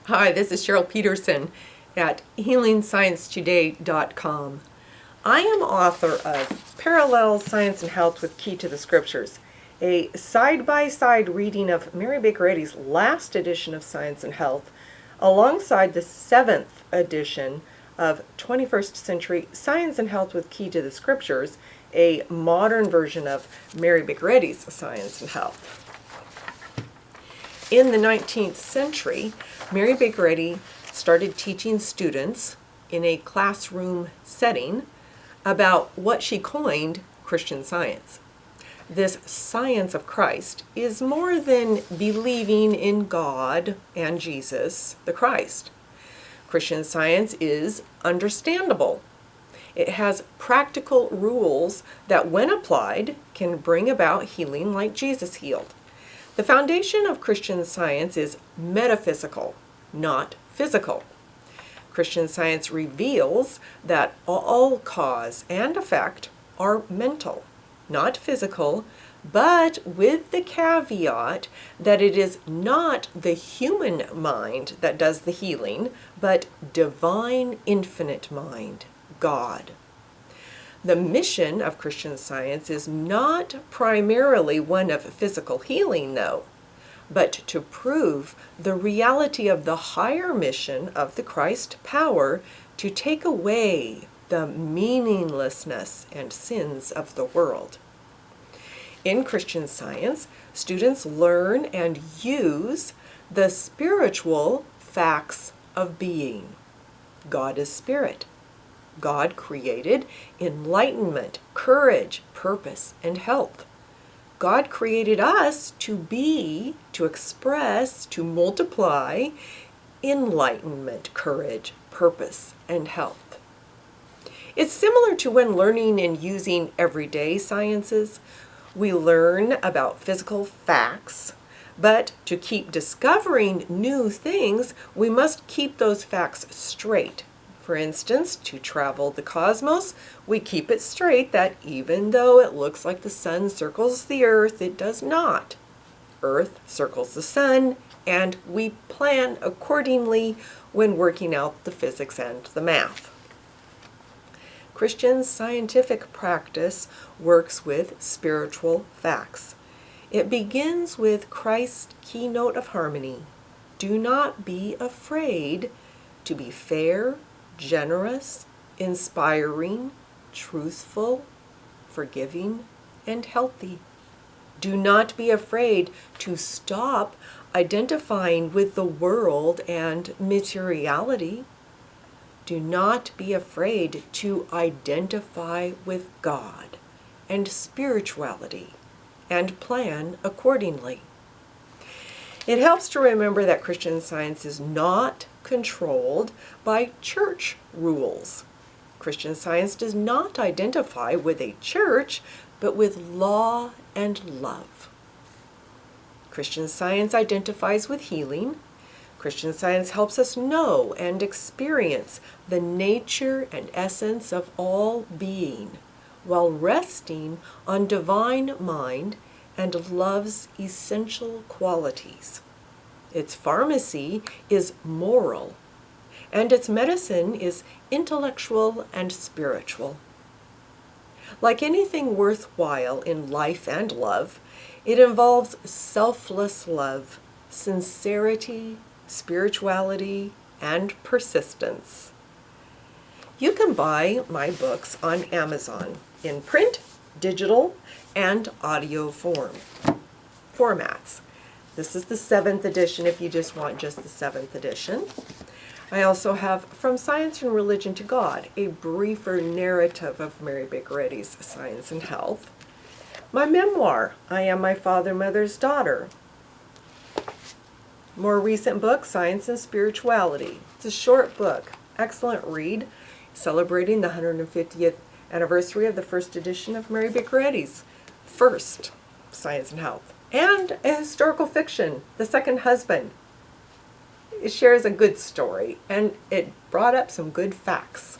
Hi, this is Cheryl Petersen at healingsciencetoday.com. I am author of Parallel Science and Health with Key to the Scriptures, a side-by-side reading of Mary Baker Eddy's last edition of Science and Health, alongside the 7th edition of 21st Century Science and Health with Key to the Scriptures, a modern version of Mary Baker Eddy's Science and Health. In the 19th century, Mary Baker Eddy started teaching students in a classroom setting about what she coined Christian Science. This science of Christ is more than believing in God and Jesus, the Christ. Christian Science is understandable. It has practical rules that, when applied, can bring about healing like Jesus healed. The foundation of Christian Science is metaphysical, not physical. Christian Science reveals that all cause and effect are mental, not physical, but with the caveat that it is not the human mind that does the healing, but divine infinite mind, God. The mission of Christian Science is not primarily one of physical healing, though, but to prove the reality of the higher mission of the Christ power to take away the meaninglessness and sins of the world. In Christian Science, students learn and use the spiritual facts of being. God is spirit. God created enlightenment, courage, purpose, and health. God created us to be, to express, to multiply enlightenment, courage, purpose, and health. It's similar to when learning and using everyday sciences. We learn about physical facts, but to keep discovering new things, we must keep those facts straight. For instance, to travel the cosmos, we keep it straight that even though it looks like the sun circles the earth, it does not. Earth circles the sun, and we plan accordingly when working out the physics and the math. Christian scientific practice works with spiritual facts. It begins with Christ's keynote of harmony. Do not be afraid to be fair, generous, inspiring, truthful, forgiving, and healthy. Do not be afraid to stop identifying with the world and materiality. Do not be afraid to identify with God and spirituality and plan accordingly. It helps to remember that Christian Science is not controlled by church rules. Christian Science does not identify with a church, but with law and love. Christian Science identifies with healing. Christian Science helps us know and experience the nature and essence of all being, while resting on divine mind and love's essential qualities. Its pharmacy is moral, and its medicine is intellectual and spiritual. Like anything worthwhile in life and love, it involves selfless love, sincerity, spirituality, and persistence. You can buy my books on Amazon in print, digital, and audio formats. This is the 7th edition if you just want just the 7th edition. I also have From Science and Religion to God, a briefer narrative of Mary Baker Eddy's Science and Health. My memoir, I Am My Father, Mother's Daughter. More recent book, Science and Spirituality. It's a short book, excellent read, celebrating the 150th anniversary of the first edition of Mary Baker Eddy's first Science and Health. And a historical fiction, The Second Husband. It shares a good story, and it brought up some good facts.